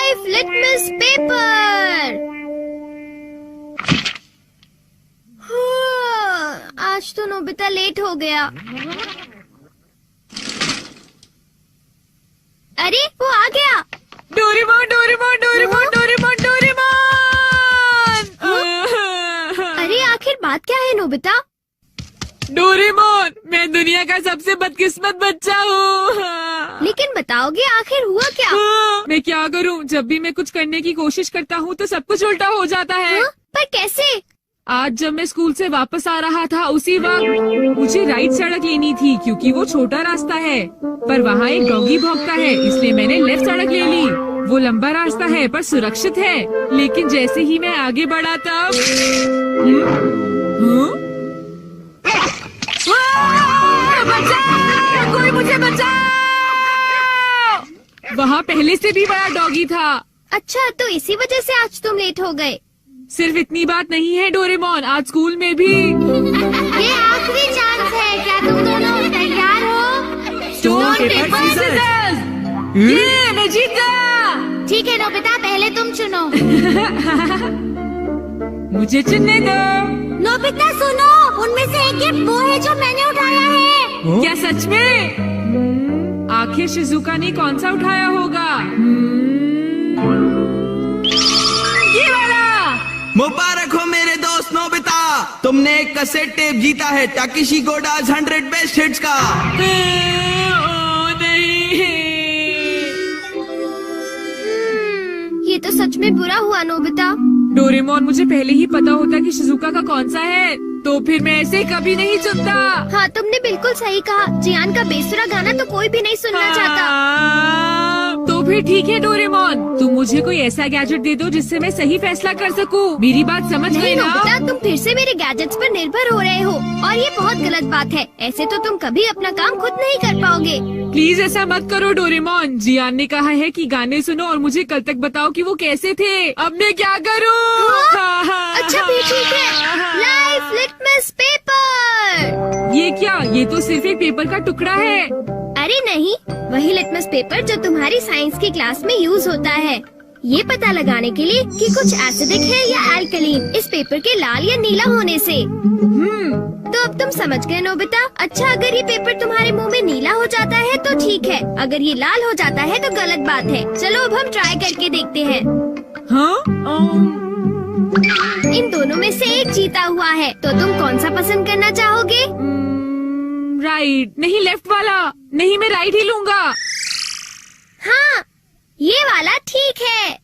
Life litmus paper. आज तो Nobita late हो गया। अरे वो आ गया। Doraemon Doraemon Doraemon Doraemon Doraemon. अरे आखिर बात क्या है नोबिता? डोरेमोन, मैं दुनिया का सबसे बदकिस्मत बच्चा हूँ। लेकिन बताओगे आखिर हुआ क्या? मैं क्या करूँ? जब भी मैं कुछ करने की कोशिश करता हूँ तो सब कुछ उल्टा हो जाता है। पर कैसे? आज जब मैं स्कूल से वापस आ रहा था उसी वक्त मुझे राइट सड़क लेनी थी क्योंकि वो छोटा रास्ता है, पर वहाँ एक डॉगी भौंकता है, इसलिए मैंने लेफ्ट सड़क ले ली। वो लंबा रास्ता है पर सुरक्षित है, लेकिन जैसे ही मैं आगे बढ़ा तब बचाओ! कोई मुझे बचाओ! वहाँ पहले से भी बड़ा डॉगी था। अच्छा, तो इसी वजह से आज तुम लेट हो गए। सिर्फ इतनी बात नहीं है डोरेमोन, आज स्कूल में भी। ये आखिरी चांस है, क्या तुम दोनों तैयार हो? Stone paper scissors. ये मैं जीत गया। ठीक है नोबिता, पहले तुम चुनो। मुझे चुनने दो। नोबिता सुनो, उनमें से एक गिफ्ट वो है जो मैंने उठाया है। क्या सच में? आखिर शिजुका ने कौन सा उठाया होगा? ये वाला। मुबारक हो मेरे दोस्त नोबिता, तुमने एक कैसेट टेप जीता है टाकेशी गोडाज 100 बेस्ट हिट्स का। ओ नहीं। ये तो सच में बुरा हुआ नोबिता। डोरेमोन, मुझे पहले ही पता होता कि शिजुका का कौन सा है तो फिर मैं ऐसे कभी नहीं चुनता। हाँ, तुमने बिल्कुल सही कहा। जियान का बेसुरा गाना तो कोई भी नहीं सुनना चाहता। तो फिर ठीक है डोरेमोन, तुम मुझे कोई ऐसा गैजेट दे दो जिससे मैं सही फैसला कर सकूं। मेरी बात समझ गए ना? नोबिता, तुम फिर से मेरे गैजेट्स पर निर्भर हो रहे हो और ये बहुत गलत बात है। ऐसे तो तुम कभी अपना काम खुद नहीं कर पाओगे। प्लीज ऐसा मत करो डोरेमोन। जियान ने कहा है कि गाने सुनो और मुझे कल तक बताओ कि वो कैसे थे। अब मैं क्या करूं? अच्छा भी ठीक है। Life litmus paper. ये क्या? ये तो सिर्फ एक पेपर का टुकड़ा है। अरे नहीं, वही लिटमस पेपर जो तुम्हारी साइंस की क्लास में यूज होता है, ये पता लगाने के लिए कि कुछ एसिडिक है या एल्कलीन इस पेपर के लाल या नीला होने से। तो अब तुम समझ गए नोबिता। अच्छा, अगर ये पेपर तुम्हारे मुंह में नीला हो जाता है तो ठीक है, अगर ये लाल हो जाता है तो गलत बात है। चलो अब हम ट्राई करके देखते हैं। इन दोनों में से एक जीता हुआ है, तो तुम कौन सा पसंद करना चाहोगे? राइट। नहीं, लेफ्ट वाला। नहीं, मैं राइट ही लूंगा। हाँ, ये वाला ठीक है।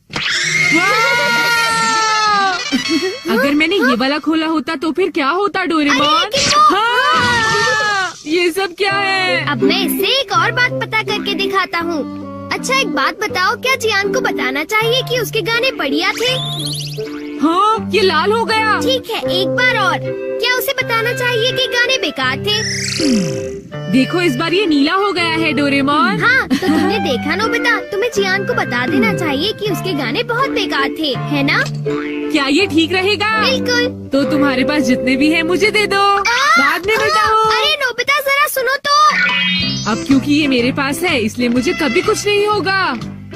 अगर मैंने ये वाला खोला होता तो फिर क्या होता डोरेमोन? ये सब क्या है? अब मैं इससे एक और बात पता करके दिखाता हूँ। अच्छा, एक बात बताओ, क्या जियान को बताना चाहिए कि उसके गाने बढ़िया थे? हाँ, ये लाल हो गया। ठीक है, एक बार और। क्या उसे बताना चाहिए कि गाने बेकार थे? देखो, इस बार ये नीला हो गया है डोरेमोन। हाँ, तो तुमने देखा नोबिता, तुम्हें जियान को बता देना चाहिए कि उसके गाने बहुत बेकार थे, है ना? क्या ये ठीक रहेगा? बिल्कुल। तो तुम्हारे पास जितने भी हैं मुझे दे दो, बाद में बताओ। अरे नोबिता, जरा सुनो तो। अब क्योंकि ये मेरे पास है इसलिए मुझे कभी कुछ नहीं होगा।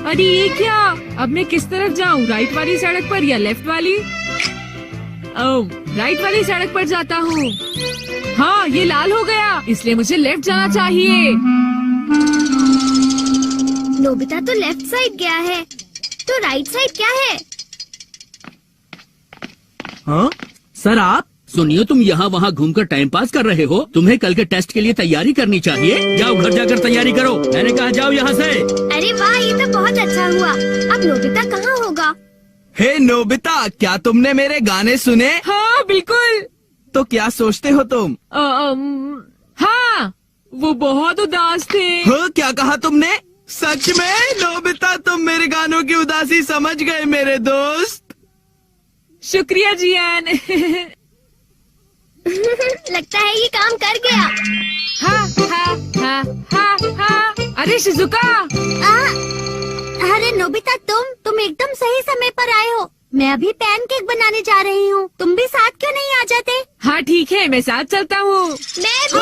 अरे ये क्या? अब मैं किस तरफ जाऊँ? राइट वाली सड़क पर या लेफ्ट वाली? ओह, राइट वाली सड़क पर जाता हूँ। हाँ, ये लाल हो गया, इसलिए मुझे लेफ्ट जाना चाहिए। नोबिता तो लेफ्ट साइड गया है, तो राइट साइड क्या है? हाँ सर, आप सुनिए, तुम यहाँ वहाँ घूमकर टाइम पास कर रहे हो। तुम्हें कल के टेस्ट के लिए तैयारी करनी चाहिए। जाओ घर जाकर तैयारी करो। मैंने कहा जाओ यहाँ से। अरे वाह, ये तो बहुत अच्छा हुआ। अब नोबिता कहाँ होगा? हे नोबिता, क्या तुमने मेरे गाने सुने? हाँ बिल्कुल। तो क्या सोचते हो तुम? हाँ, वो बहुत उदास थे। हाँ, क्या कहा तुमने? सच में नोबिता, तुम मेरे गानों की उदासी समझ गए मेरे दोस्त। शुक्रिया जियान। लगता है ये काम कर गया। हाँ हाँ हाँ हाँ हाँ। अरे शिजुका। अरे नोबिता, तुम एकदम सही समय पर आए हो। मैं अभी पैनकेक बनाने जा रही हूँ। तुम भी साथ क्यों नहीं आ जाते? हाँ ठीक है, मैं साथ चलता हूँ। मैं भी।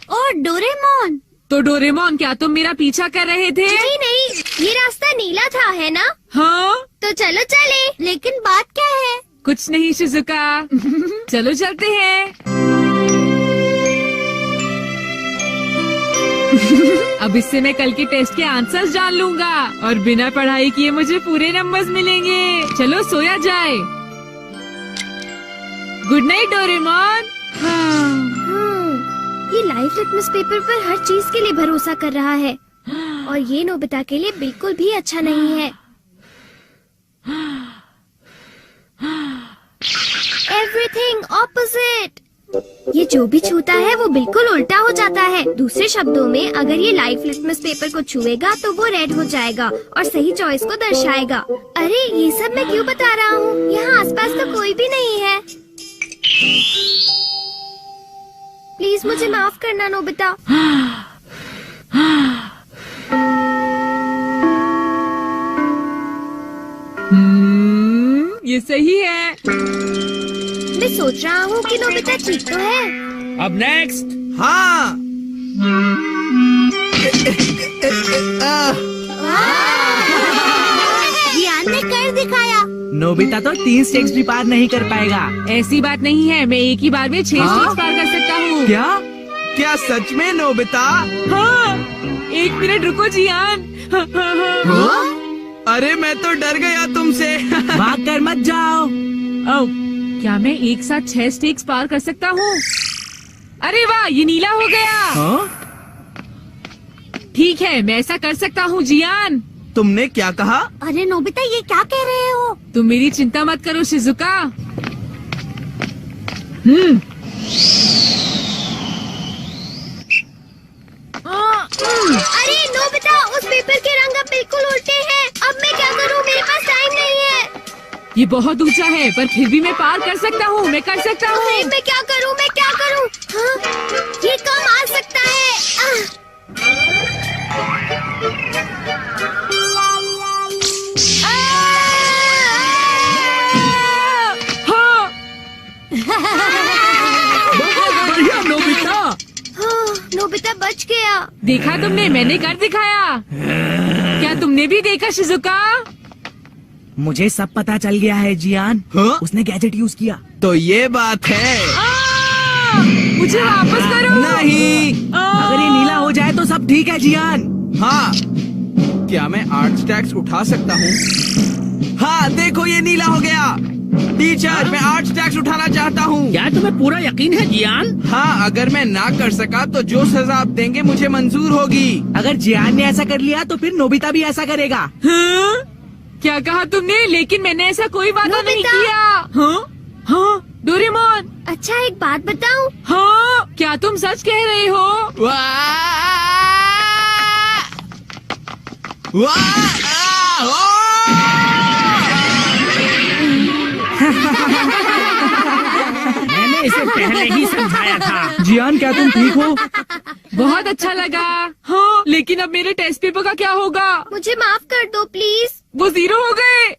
और डोरेमोन। तो डोरेमोन, क्या तुम मेरा पीछा कर रहे थे? नहीं, ये रास्ता नीला था, है ना? हाँ तो चलो चले। लेकिन बात क्या है? कुछ नहीं शिजुका। चलो चलते हैं। अब इससे मैं कल के टेस्ट के आंसर्स जान लूंगा और बिना पढ़ाई किए मुझे पूरे नंबर्स मिलेंगे। चलो सोया जाए। Good night Doraemon. ये लाइफ लिटमस पेपर पर हर चीज के लिए भरोसा कर रहा है और ये नोबिता के लिए बिल्कुल भी अच्छा नहीं है। Everything opposite. ये जो भी छूता है वो बिल्कुल उल्टा हो जाता है। दूसरे शब्दों में अगर ये लाइफ लिटमस पेपर को छुएगा तो वो रेड हो जाएगा और सही चॉइस को दर्शाएगा। अरे ये सब मैं क्यों बता रहा हूँ? यहाँ आसपास तो कोई भी नहीं है। प्लीज मुझे माफ करना नोबिता। ये सही है। मैं सोच रहा हूँ कि नोबिता ठीक तो है। अब नेक्स्ट। हाँ। जियान ने कर दिखाया। नोबिता तो 3 स्टेक्स भी पार नहीं कर पाएगा। ऐसी बात नहीं है, मैं एक ही बार में 6 स्टेज पार कर सकता हूँ। क्या? क्या सच में नोबिता? हाँ, 1 मिनट रुको जियान। अरे मैं तो डर गया तुमसे। भाग कर मत जाओ। क्या मैं एक साथ 6 स्टेक्स पार कर सकता हूँ? अरे वाह, ये नीला हो गया। हाँ? ठीक है, मैं ऐसा कर सकता हूँ जियान। तुमने क्या कहा? अरे नोबिता ये क्या कह रहे हो? तुम मेरी चिंता मत करो शिजुका। अरे नोबिता, उस पेपर के रंग अब बिल्कुल उल्टे हैं। अब मैं क्या करूँ? मेरे पास टाइम नहीं है। ये बहुत ऊंचा है पर फिर भी मैं पार कर सकता हूँ। मैं कर सकता हूँ। अरे मैं क्या करूँ? मैं क्या करूँ? हाँ, ये कम आ सकता है। हाँ, बढ़िया नोबिता। हाँ, नोबिता बच गया। देखा तुमने, मैंने कर दिखाया। क्या तुमने भी देखा शिजुका? मुझे सब पता चल गया है जियान। हाँ? उसने गैजेट यूज किया। तो ये बात है। मुझे वापस करो। नहीं। अगर ये नीला हो जाए तो सब ठीक है जियान। हाँ। क्या मैं 8 स्टैक्स उठा सकता हूँ? हाँ देखो ये नीला हो गया। टीचर मैं 8 स्टैक्स उठाना चाहता हूँ। क्या तुम्हें पूरा यकीन है जियान? हाँ, अगर मैं ना कर सका तो जो सजा आप देंगे मुझे मंजूर होगी। अगर जियान ने ऐसा कर लिया तो फिर नोबिता भी ऐसा करेगा। हाँ? क्या कहा तुमने? लेकिन मैंने ऐसा कोई वादा नहीं नोबिता। किया। हाँ? हाँ? डोरेमोन। अच्छा एक बात बताऊँ? हाँ? क्या तुम सच कह रहे हो? मैंने इसे पहले ही समझाया था। जियान क्या तुम ठीक हो? बहुत अच्छा लगा। हाँ, लेकिन अब मेरे टेस्ट पेपर का क्या होगा? मुझे माफ कर दो प्लीज। वो 0 हो गए।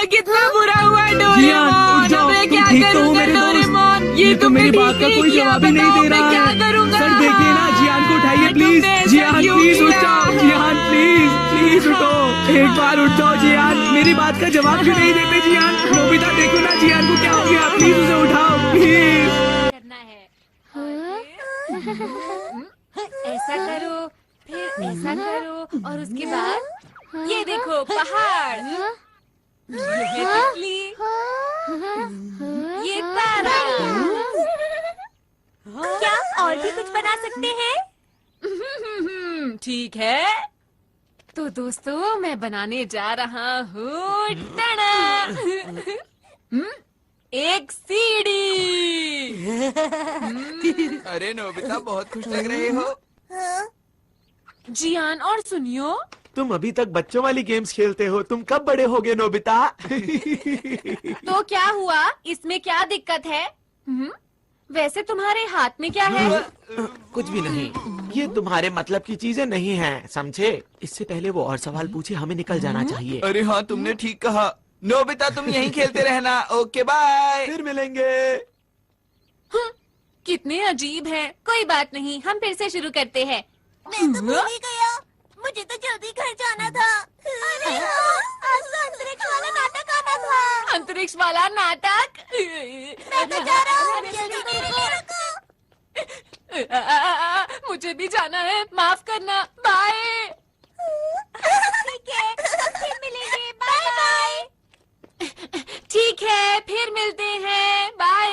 कितना बुरा हुआ जियान, डोरेमोन। उठ जाओ, अब मैं तुम क्या ठीक तो हो करूँगा मेरे दोस्त? डोरेमोन? ये तो तुमने मेरी बात ठीक का नहीं कोई किया। जवाब ही नहीं बताओ, दे रहा मैं क्या है। करूँगा? सर देखिए ना, जियान को उठाइए प्लीज। तुमने ऐसा जियान क्यों प्लीज उठ किया? जाओ। जियान प्लीज उठो। एक बार उठ जाओ जियान। मेरी बात का जवाब क्यों नहीं देते जियान? नोबिता देखो ना जियान को क्या हो गया। प्लीज उसे उठाओ प्लीज। ऐसा करो, फिर ऐसा करो और उसके बाद ये देखो पहाड़, ये तितली, ये तारा। क्या और भी कुछ बना सकते हैं? ठीक है, तो दोस्तों मैं बनाने जा रहा हूँ एक सीढ़ी। अरे नोबिता बहुत खुश लग रहे हो। जियान और सुनियो, तुम अभी तक बच्चों वाली गेम्स खेलते हो, तुम कब बड़े होगे नोबिता? तो क्या हुआ? इसमें क्या दिक्कत है? वैसे तुम्हारे हाथ में क्या है? कुछ भी नहीं, ये तुम्हारे मतलब की चीजें नहीं हैं, समझे? इससे पहले वो और सवाल पूछे, हमें निकल जाना चाहिए। अरे हाँ तुमने ठीक कहा। नोबिता तुम यहीं खेलते रहना। Okay bye. फिर मिलेंगे। कितने अजीब है। कोई बात नहीं, हम फिर से शुरू करते हैं। मैं तो भूल ही गया, मुझे तो जल्दी घर जाना था। अरे हाँ। फिजिक्स वाला नाटक। मैं तो जा रहा हूँ, मुझे भी जाना है, माफ करना, बाय। ठीक है, फिर मिलेंगे, बाय बाय। ठीक है, फिर मिलते हैं, बाय।